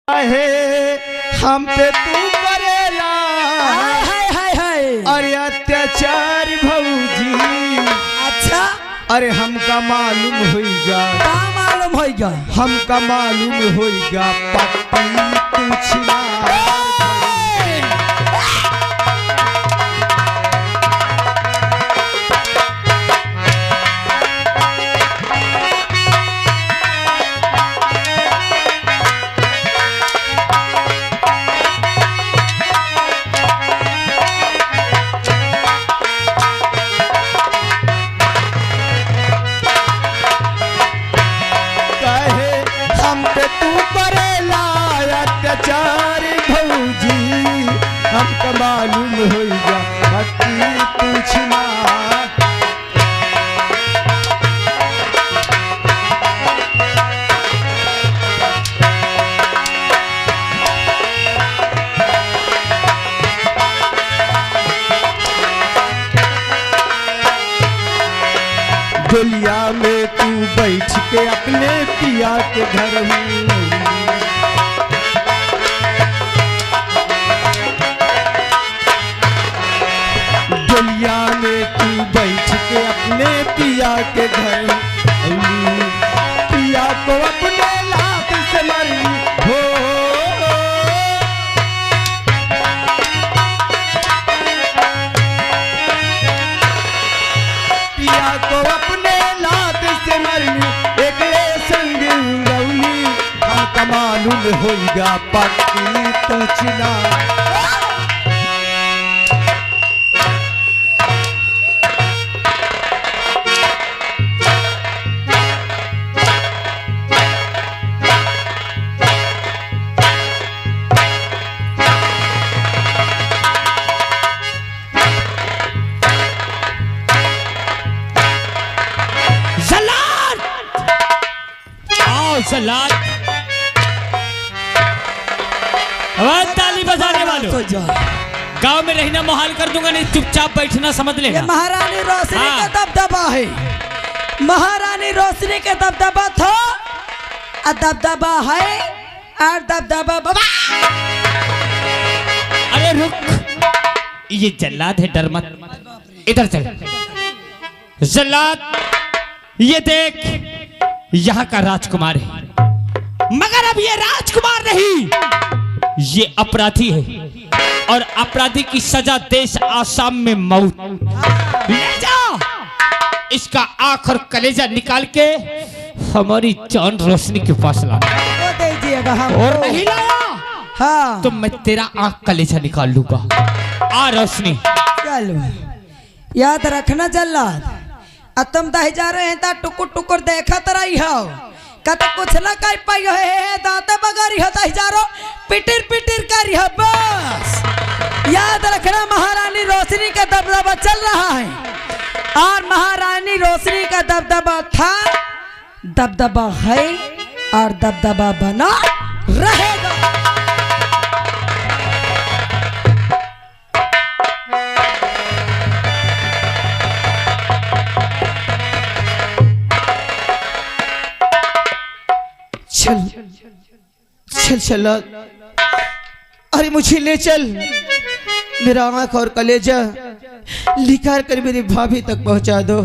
है हम पे तू करेला अरे अत्याचार भौजी। अच्छा अरे हमका मालूम होइगा हमका मालूम होइगा पति कुछ ना हमका मालूम होइगा पति कुछ ना। दुनिया में तू बैठ के अपने पिया के घर में दुनिया में तू बैठ के अपने पिया के घर पिया को अपने लात से मरी हो। पिया को अपने लात से मरी एक संग रौली हमका मालूम होइगा पति तो चिना। सलाद ताली बजाने वालों गांव में रहना मुहाल कर दूंगा, नहीं चुपचाप बैठना समझ लेना। महारानी रोशनी का दबदबा है, महारानी रोशनी के दबदबा था और दबदबा है और दबदबा बाबा। अरे रुक, ये जल्लाद है, डर मत, इधर चल। जल्लाद ये देख यहाँ का राजकुमार है, मगर अब ये राजकुमार नहीं, ये अपराधी है और अपराधी की सजा देश आसाम में मौत। ले जा इसका आंख और कलेजा निकाल के हमारी जान रोशनी के पास ला। और नहीं लाया हाँ तो मैं तेरा आंख कलेजा निकाल लूंगा। आ रोशनी चलो, याद रखना जल्लाद, तुम दही जा रहे हैं ता टुकुर टुकुर देखा तराई हो कत कुछ ना कर पाई है दांते बगारी होता ही जा रो पिटिर पिटिर करी हो। बस याद रखना महारानी रोशनी का दबदबा चल रहा है और महारानी रोशनी का दबदबा था, दबदबा है और दबदबा बना रहेगा। चल चल चल, अरे मुझे ले चल, मेरा आंख और कलेजा लिखा कर मेरी भाभी तक पहुंचा दो,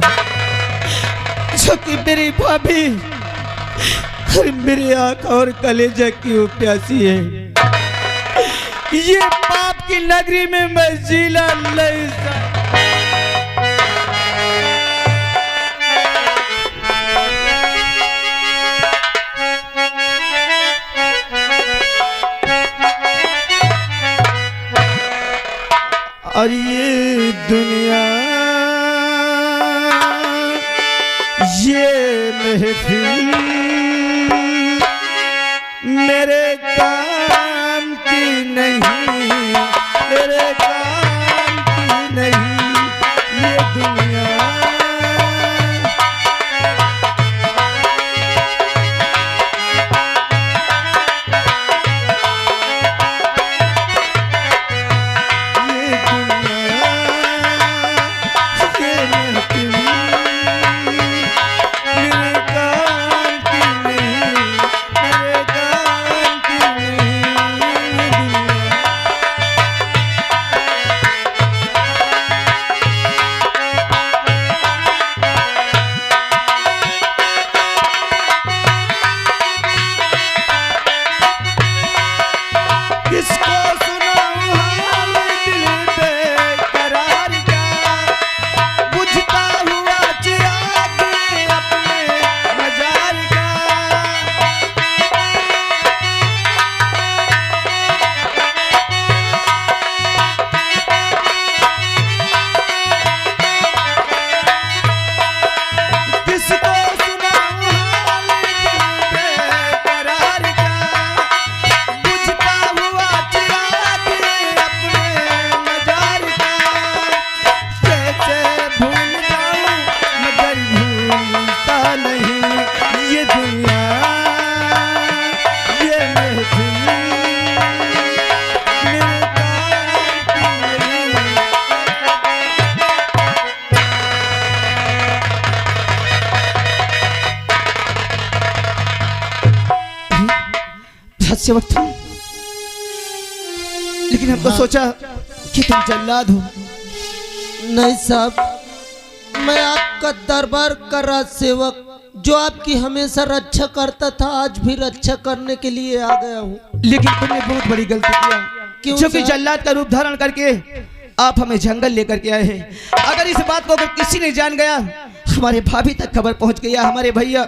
जो कि मेरी भाभी मेरी आंख और कलेजा की प्यासी है। ये पाप की नगरी में मैं जिला नहीं। और ये दुनिया ये महफिल मेरे काम की नहीं, मेरे काम की नहीं, ये दुनिया मेरे काम की नहीं, मेरे काम की नहीं। हास्य वक्त हूँ, लेकिन हमको सोचा कि तुम जल्लाद हो। नहीं साहब, मैं आपका दरबार का राज सेवक जो आपकी हमेशा रक्षा करता था, आज भी रक्षा करने के लिए आ गया हूँ। लेकिन तुमने बहुत बड़ी गलती किया, क्यों क्योंकि साहब? जल्लाद का रूप धारण करके आप हमें जंगल लेकर के आए हैं। अगर इस बात को अगर किसी ने जान गया, हमारे भाभी तक खबर पहुंच गई, या हमारे भैया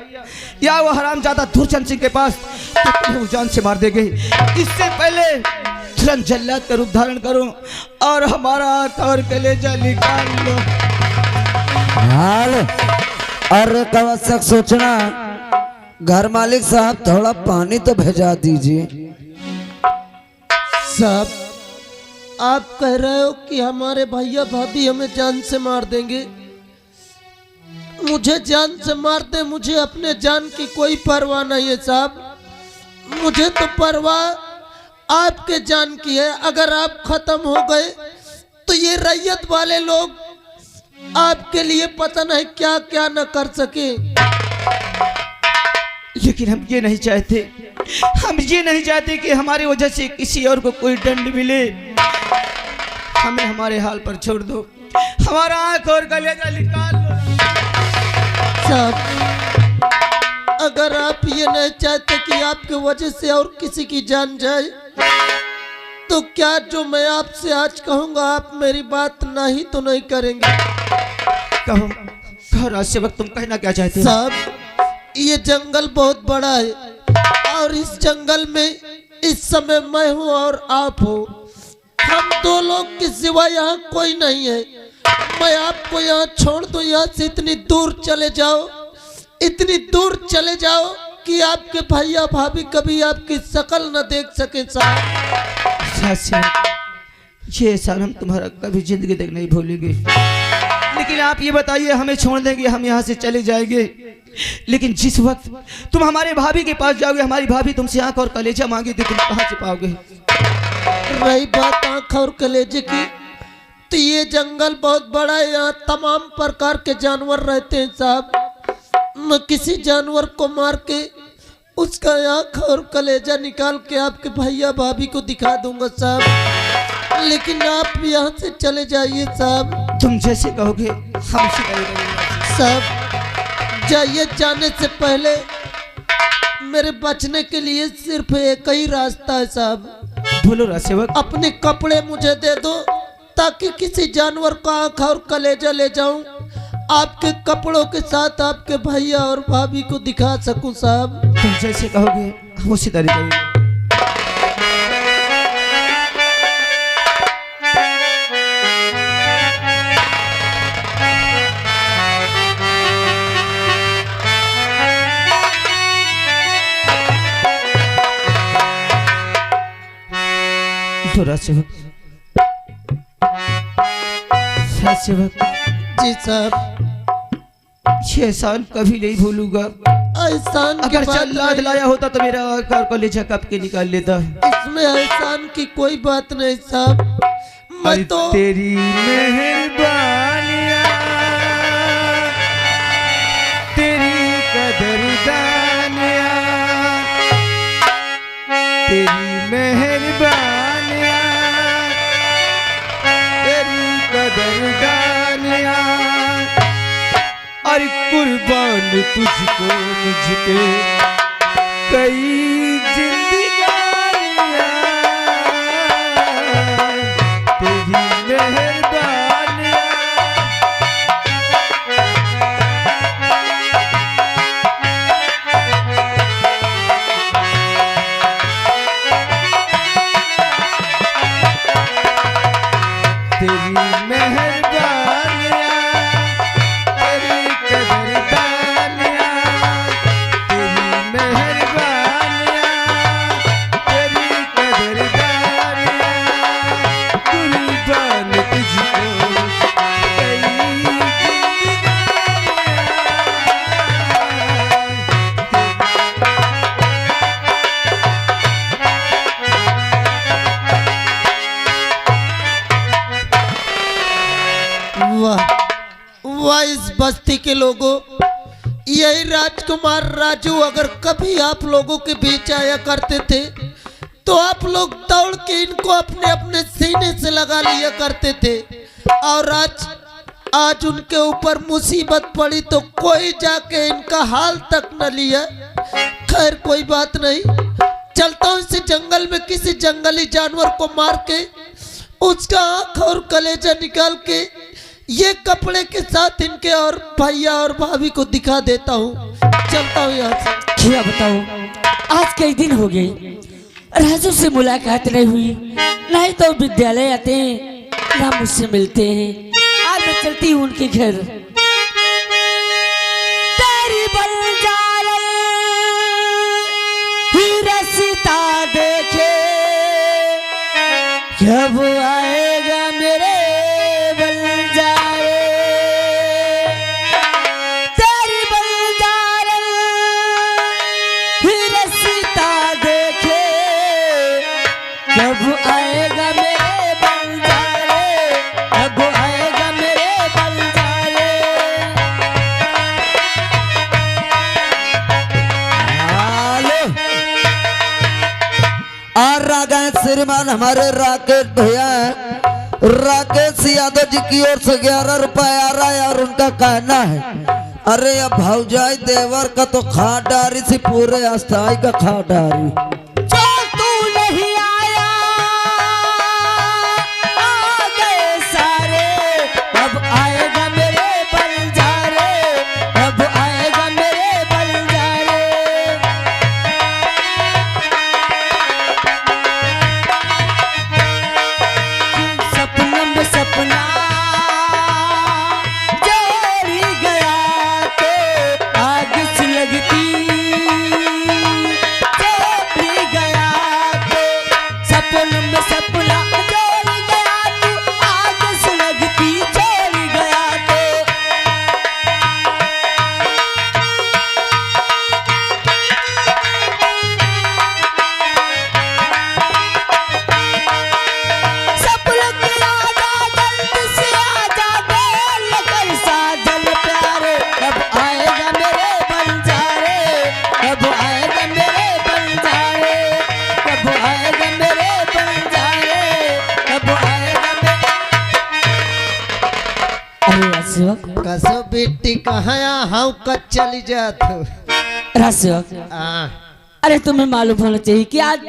या वो हरामजादा दुर्जन सिंह के पास, तो तुम्हें वो जान से मार देंगे। इससे पहले तुरंत जल्लाद का रूप धारण करो और हमारा आँख और कलेजा निकाल लो। हाल अरे कवसक सोचना, घर मालिक साहब थोड़ा पानी तो भेजा दीजिए। साहब, आप कह रहे हो कि हमारे भैया भाभी हमें जान से मार देंगे। मुझे जान से मार दे, मुझे अपने जान की कोई परवाह नहीं है साहब। मुझे तो परवाह आपके जान की है। अगर आप खत्म हो गए तो ये रैयत वाले लोग आपके लिए पता नहीं क्या क्या न कर सके। लेकिन हम ये नहीं चाहते, हम ये नहीं चाहते कि हमारी वजह से किसी और को कोई दंड मिले। हमें हमारे हाल पर छोड़ दो, हमारा आँख और कलेजा निकाल लो। साहब, अगर आप ये नहीं चाहते कि आपके वजह से और किसी की जान जाए, तो क्या जो मैं आपसे आज कहूँगा आप मेरी बात नहीं तो नहीं करेंगे? कहो कहो राज वक्त तुम कहना क्या चाहते हो? साहब, ये जंगल बहुत बड़ा है और इस जंगल में इस समय मैं हूँ और आप हो। हम दो लोग के सिवा यहाँ कोई नहीं है। मैं आपको यहाँ छोड़ दूँ, यहाँ से इतनी दूर चले जाओ, इतनी दूर चले जाओ कि आपके भैया भाभी कभी आपकी शक्ल न देख सके। साहब, ये एहसान हम तुम्हारा कभी जिंदगी तक नहीं भूलेंगे। लेकिन आप ये बताइए, हमें छोड़ देंगे, हम यहाँ से चले जाएंगे, लेकिन जिस वक्त तुम हमारे भाभी के पास जाओगे, हमारी भाभी तुमसे आंख और कलेजा मांगेगी, तुम कहाँ से पाओगे? रही बात आंख और कलेजे की, तो ये जंगल बहुत बड़ा है, यहाँ तमाम प्रकार के जानवर रहते हैं साहब। मैं किसी जानवर को मार के उसका आंख और कलेजा निकाल के आपके भैया भाभी को दिखा दूंगा साहब। लेकिन आप यहाँ से चले जाइए साहब। तुम जैसे कहोगे हम उसी तरह करेंगे। साहब, जाइए। जाने से पहले मेरे बचने के लिए सिर्फ एक ही रास्ता है साहब। बोलो राज सेवक। अपने कपड़े मुझे दे दो ताकि किसी जानवर का आंख और कलेजा ले जाऊं, आपके कपड़ों के साथ आपके भैया और भाभी को दिखा सकूं साहब। तुम जैसे कहोगे हम उसी तरह करेंगे। तो राज सेवक जी साहब, ये एहसान कभी नहीं भूलूंगा। एहसान की अगर बात जल्लाद नहीं। लाया होता तो मेरा आंख और कलेजा कब के निकाल लेता। इसमें एहसान की कोई बात नहीं साहब। मैं अरे तो तेरी मेहरबानियां, तेरी कदरदानियां, तेरी मेहरबानियां, तेरी कदरदानियां, अरे कुर्बान तुझको मुझके कई जिंदगानियां, तेरी मेहरबानियां। तेरी मेहरबानियां, तेरी कदरदानियां, तेरी मेहरबानियां, तेरी कदरदानियां, कुर्बान तुझको कई वाह वाह, इस बस्ती के लोगों, यही राजकुमार राजू अगर कभी आप लोगों के बीच आया करते थे तो आप लोग दौड़ के इनको अपने अपने सीने से लगा लिया करते थे, और आज उनके ऊपर मुसीबत पड़ी तो कोई जाके इनका हाल तक न लिया। खैर कोई बात नहीं, चलता हूँ इस जंगल में किसी जंगली जानवर को मार के उसका आंख और कलेजा निकाल के ये कपड़े के साथ इनके और भैया और भाभी को दिखा देता हूँ। चलता हूँ यहाँ से। क्या बताओ, आज कई दिन हो गए राजू से मुलाकात नहीं हुई, नहीं तो विद्यालय आते हैं ना मुझसे मिलते हैं। आज मैं चलती हूँ उनके घर। तेरी बंजारा ही रास्ता देखे, कब आएगा मेरे बंजारे। तेरी बंजारा ही रास्ता देखे, कब आएगा मेरे बंजारे, कब आएगा मेरे बंजारे। और रागा श्रीमान हमारे राकेश भैया, राकेश यादव जी की ओर से 11 रुपए आ रहा है। और उनका कहना है, अरे अब भौजाई देवर का तो खाटारी से पूरे अस्थाई का खाटारी। जो तू नहीं आया आ गए सारे, अब आएगा मेरे बंजारे, अब आएगा मेरे बंजारे। सपना में सपना जोड़ी गया तो आग सी लगती, जोड़ी गया तो सपना में सपना जोड़ी गया तो आग सी लगती, जोड़ी गया तो। सब लोग आजा जल्दी से आजा, बोल कर साजन प्यारे, कब आएगा मेरे बंजारे, कब आएगा मेरे बंजारे, कब आएगा मेरे बंजारे, कब आएगा मेरे। अरे राजसेवक, कसो बेटी कहाँ हाँ कब चली जात हो? राजसेवक, अरे तुम्हें मालूम होना चाहिए कि आज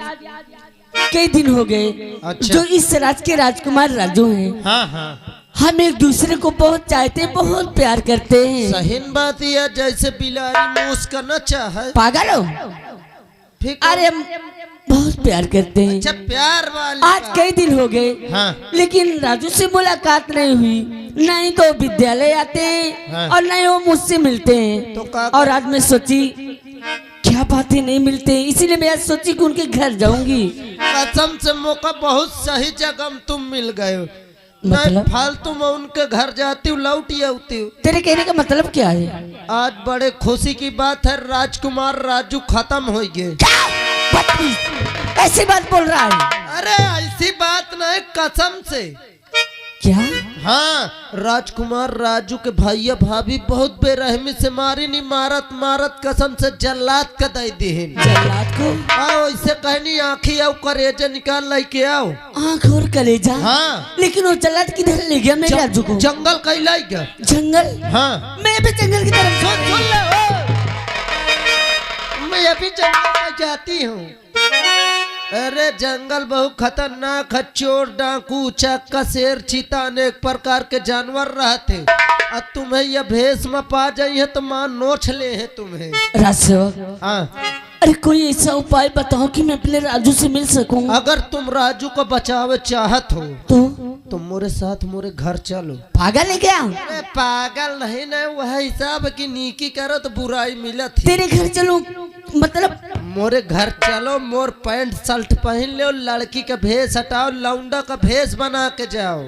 कई दिन हो गए अच्छा। जो इस राज के राजकुमार राजू हैं, हाँ हाँ हम एक दूसरे को बहुत चाहते हैं, बहुत प्यार करते हैं। सही बात यह जैसे बिलारी मूस करना चाहे। पागल हो? ठीक अरे हम बहुत प्यार करते हैं। अच्छा प्यार वाली आज बात। कई दिन हो गए हाँ। लेकिन राजू से मुलाकात नहीं हुई, नहीं तो विद्यालय आते हैं हाँ। और नहीं वो मुझसे मिलते हैं। तो का- और आज मैं सोची क्या बातें नहीं मिलते, इसीलिए मैं आज सोची कि उनके घर जाऊंगी। कसम से मौका बहुत सही जगह में तुम मिल गए हो। मतलब? नहीं फालतू में उनके घर जाती हूँ लौट आती हूँ। तेरे कहने का मतलब क्या है? आज बड़े खुशी की बात है, राजकुमार राजू खत्म हो गए। क्या बदतमीज ऐसी बात बोल रहा है? अरे ऐसी बात नहीं कसम से। क्या? हाँ राजकुमार राजू के भैया भाभी बहुत बेरहमी से मारी नहीं, मारत मारत कसम से जल्लाद का दे दी। जल्लाद को आओ इसे कहनी आँखी आओ करेजा निकाल लेके आओ। आँख और कलेजा? हाँ। लेकिन वो जल्लाद किधर ले गया मेरे राजू को? जंगल कहीं लाएगा। जंगल? हाँ मैं भी जंगल की तरफ सुन ले ओ। मैं अभी जंगल में जाती हूँ। अरे जंगल बहुत खतरनाक है, चोर डाकू चक्का शेर चीता अनेक प्रकार के जानवर रहते। और तुम्हें यह भेष में पा जाई है तो मां नोच ले है तुम्हें। राजसेवक, हाँ अरे कोई ऐसा उपाय बताओ कि मैं अपने राजू से मिल सकूं। अगर तुम राजू को बचावे चाहत हो तो मोरे साथ मोरे घर चलो। पागल है क्या? अरे पागल नहीं ना, वह हिसाब की नीकी करो तो बुराई मिलत ही। तेरे घर चलूं मतलब? मोरे घर चलो, मोर पैंट शर्ट पहन लो, लड़की का भेष हटाओ, लौंडा का भेष बना के जाओ।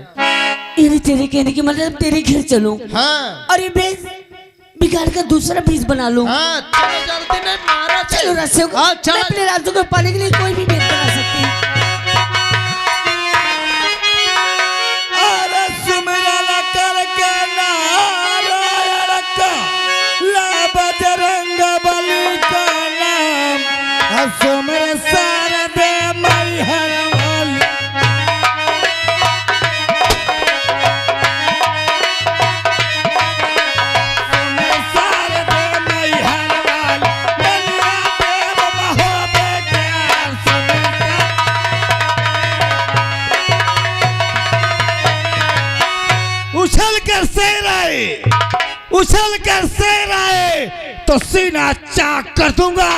ये तेरे कहने की मतलब तेरे घर चलूं हाँ और ये भेष बिगाड़ कर दूसरा भेष बना लूं? हाँ चलो जल्दी नहीं मारा। चलो राजसेवक, हाँ मैं चलो। अपने राजू को पाने के लिए कोई भी भेष बना सकती हूँ। अरे सुमिरन करके नारायण का लाभ उछल कर शेर आए तो सीना चाक कर दूंगा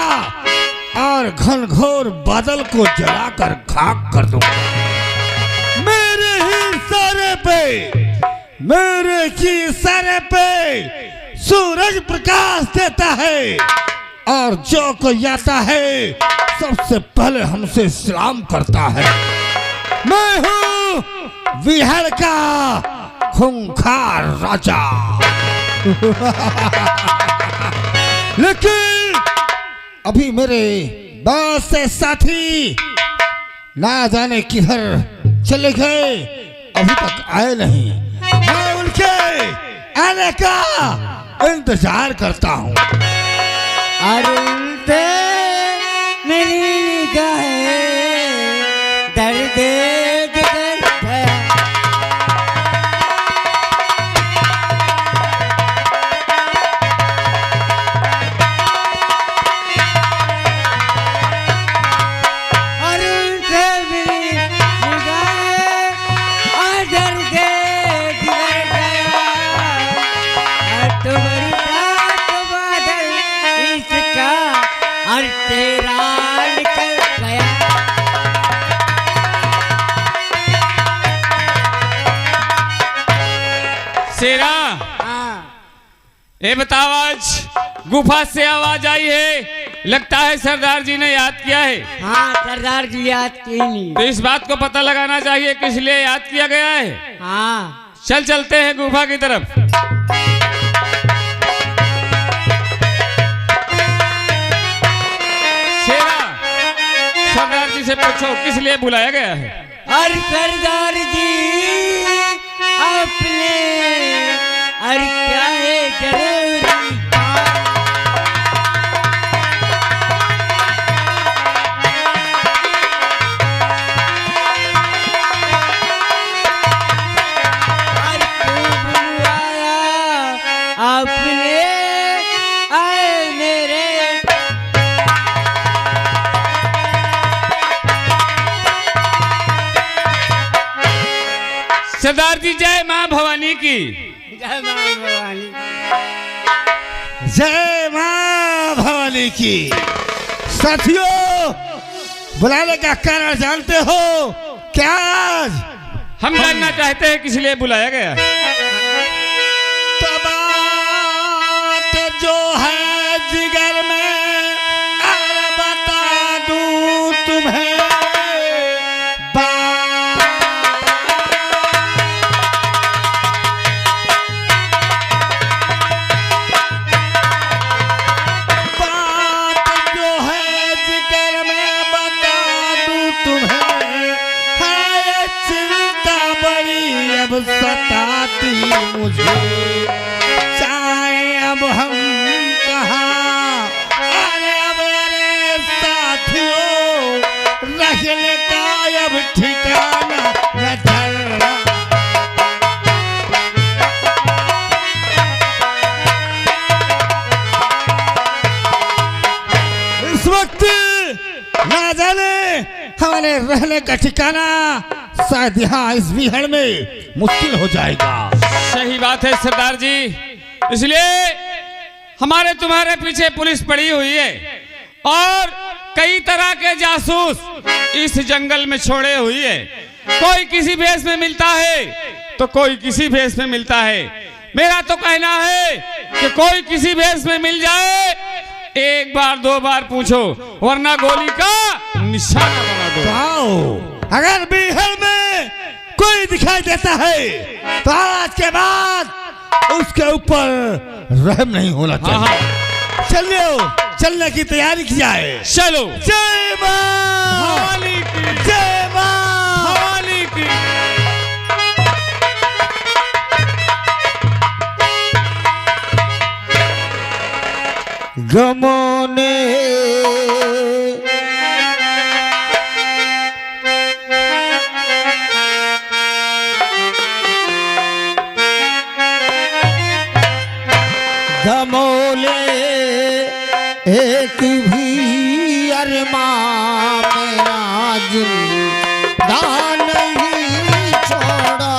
और घनघोर बादल को जलाकर खाक कर दूंगा। मेरे ही इशारे पे सूरज प्रकाश देता है और जो कोई आता है सबसे पहले हमसे सलाम करता है। मैं हूँ विहड़ का खूंखार राजा। लेकिन अभी मेरे बहुत से साथी ना जाने किधर चले गए, अभी तक आए नहीं। मैं उनके आने का इंतजार करता हूँ। अरुण दे मेरी निगाहें दर्द जिगर भया। अरुण दे मेरी निगाहें और दर्द जिगर भया। तुम्हारी रात बादल इसका और तेरा निकल गया। शेरा, ये बताओ, आज गुफा से आवाज आई है, लगता है सरदार जी ने याद किया है। हाँ सरदार जी याद की नहीं। तो इस बात को पता लगाना चाहिए किस लिए याद किया गया है। हाँ चलते हैं गुफा की तरफ। शेरा, सरदार जी से पूछो किस लिए बुलाया गया है। और सरदार जी अपने और क्या है जरूरी और तू बुलाया अपने आए मेरे। सरदार जी, जय मां भवानी की। जय मां भवानी। जय मां भवानी की। साथियों, बुलाने का कारण जानते हो क्या? आज हम जानना चाहते हैं किस लिए बुलाया गया। तो बात जो है जिगर में अरे बता दूं तुम्हें। सताती मुझे चाहे अब हम कहाँ। अरे साथियों, रहने का अब ठिकाना न ठहरा। इस वक्त ना जाने हमारे रहने का ठिकाना शायद यहाँ इस विहड़ में मुश्किल हो जाएगा। सही बात है सरदार जी, इसलिए हमारे तुम्हारे पीछे पुलिस पड़ी हुई है और कई तरह के जासूस इस जंगल में छोड़े हुई है। कोई किसी भेष में मिलता है तो कोई किसी भेष में मिलता है। मेरा तो कहना है कि कोई किसी भेष में मिल जाए, एक बार दो बार पूछो, वरना गोली का निशाना बना दो। अगर बिहार में कोई दिखाई देता है तो आज के बाद उसके ऊपर रहम नहीं होना चाहिए। चलने की तैयारी की जाए। चलो। जय मां भवानी की। जय मां भवानी की। गमों ने गमोले एक भी अरमान मेरा जिंदा नहीं छोड़ा।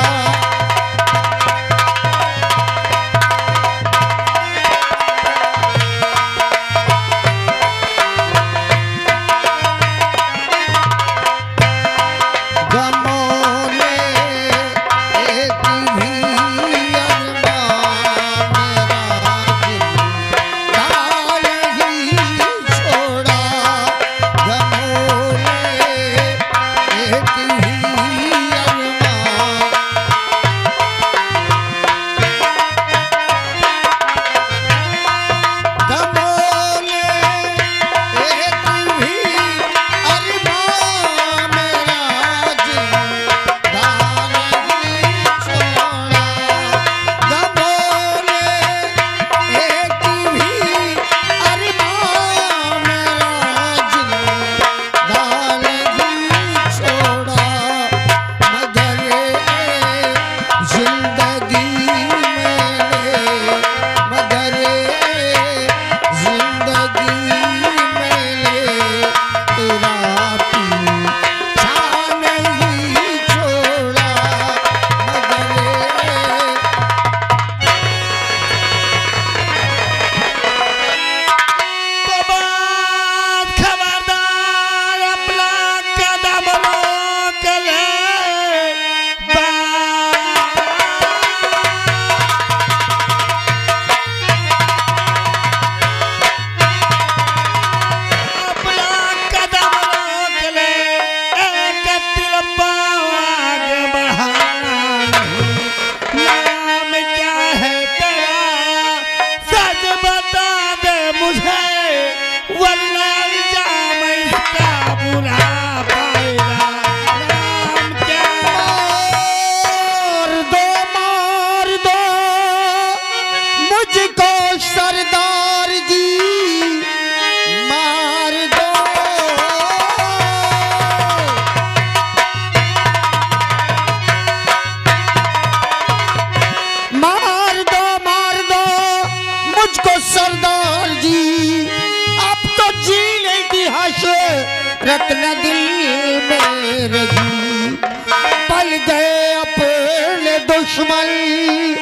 दुश्मन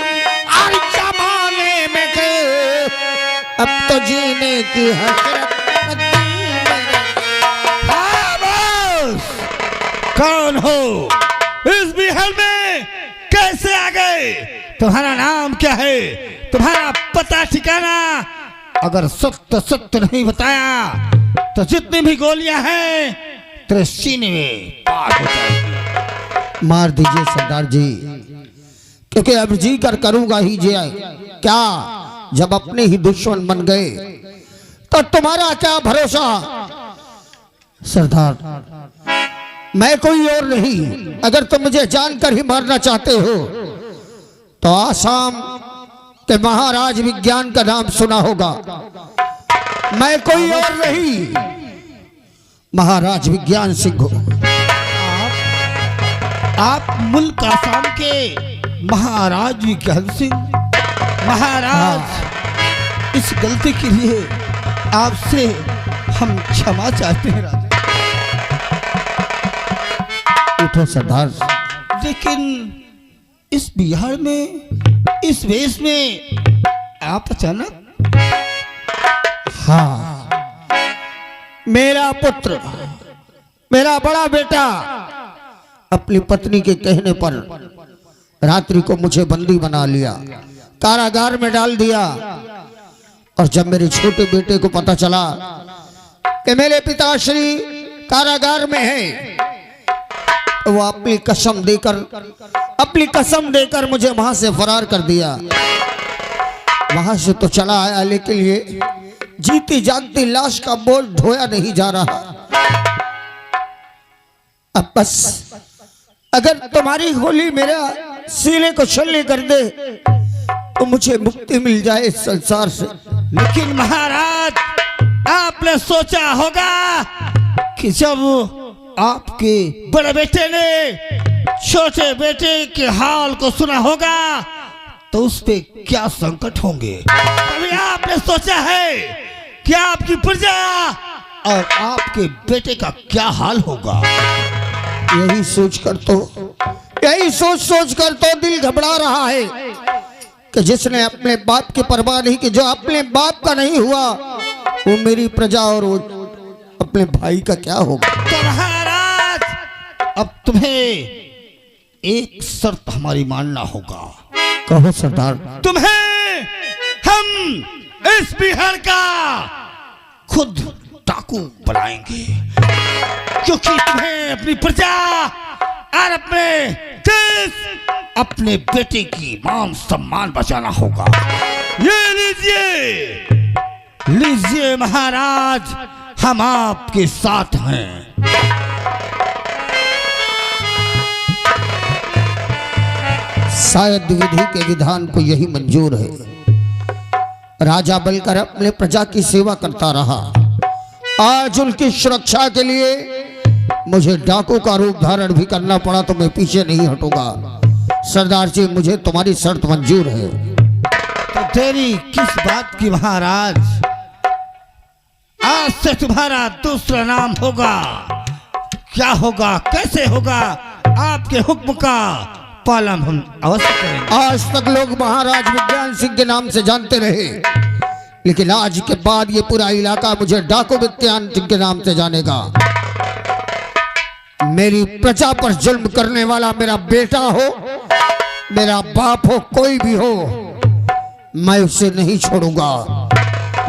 और जमाने में के अब तो जीने की हसरत कौन हो इस बिहार में कैसे आ गए तुम्हारा नाम क्या है तुम्हारा पता ठिकाना अगर सत्य सत्य नहीं बताया तो जितनी भी गोलियां हैं तेरे सीने में पार हो जाएगी मार दीजिए सरदार जी, क्योंकि अब जी कर करूंगा ही जी क्या, जब अपने ही दुश्मन बन गए तो तुम्हारा क्या भरोसा। सरदार मैं कोई और नहीं, अगर तुम मुझे जानकर ही मारना चाहते हो तो आसाम के महाराज विज्ञान का नाम सुना होगा। मैं कोई और नहीं, महाराज विज्ञान सिंह हो। आप मुल्क आसाम के महाराज विज्ञान सिंह। महाराज इस गलती के लिए आपसे हम क्षमा चाहते हैं राजा। उठो सरदार। लेकिन इस बिहार में इस वेश में आप अचानक। हाँ, मेरा पुत्र, मेरा बड़ा बेटा अपनी पत्नी के कहने पर रात्रि को मुझे बंदी बना लिया, कारागार में डाल दिया। और जब मेरे छोटे बेटे को पता चला कि मेरे पिताश्री कारागार में हैं, वो अपनी कसम देकर मुझे वहां से फरार कर दिया। वहां से तो चला आया, लेकिन ये जीती जागती लाश का बोझ ढोया नहीं जा रहा। अब बस अगर तुम्हारी गोली मेरा सीने को छलनी कर दे तो मुझे मुक्ति मिल जाए इस संसार से। लेकिन महाराज आपने सोचा होगा कि जब आपके बड़े बेटे ने छोटे बेटे के हाल को सुना होगा तो उस पे क्या संकट होंगे। कभी आपने सोचा है कि आपकी प्रजा और आपके बेटे का क्या हाल होगा। यही सोच सोच कर तो दिल घबरा रहा है कि जिसने अपने बाप की परवाह नहीं की, जो अपने बाप का नहीं हुआ, वो मेरी प्रजा और वो अपने भाई का क्या होगा। तो महाराज अब तुम्हें एक शर्त हमारी मानना होगा। कहो सरदार। तुम्हें हम इस बिहार का खुद डाकू बनाएंगे, क्योंकि तुम्हें अपनी प्रजा और अपने देश, अपने बेटे की मान सम्मान बचाना होगा। ये लीजिए महाराज, हम आपके साथ हैं। शायद विधि के विधान को यही मंजूर है। राजा बनकर अपने प्रजा की सेवा करता रहा, आज उनकी सुरक्षा के लिए मुझे डाकू का रूप धारण भी करना पड़ा तो मैं पीछे नहीं हटूंगा। सरदार जी, मुझे तुम्हारी शर्त मंजूर है। तो तेरी किस बात की महाराज? आज से तुम्हारा दूसरा नाम होगा। क्या होगा, कैसे होगा, आपके हुक्म का पालन हम अवश्य करेंगे। आज तक लोग महाराज विज्ञान सिंह के नाम से जानते रहे, लेकिन आज के बाद ये पूरा इलाका मुझे डाकू विज्ञान सिंह के नाम से जानेगा। मेरी प्रजा पर जुल्म करने वाला मेरा बेटा हो, मेरा बाप हो, कोई भी हो, मैं उसे नहीं छोड़ूंगा,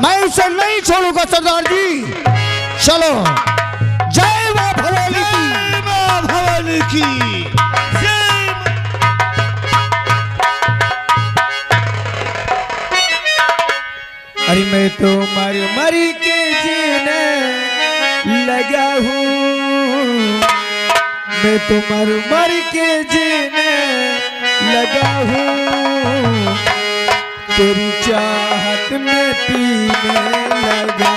मैं उसे नहीं छोड़ूंगा। सरदार जी चलो, जय मां भवानी की। जय मां भवानी की। जय अरे मैं तो मर के जीने लगा हूँ, मैं तो मर के जीने लगा हूँ, तेरी चाहत में पीने लगा।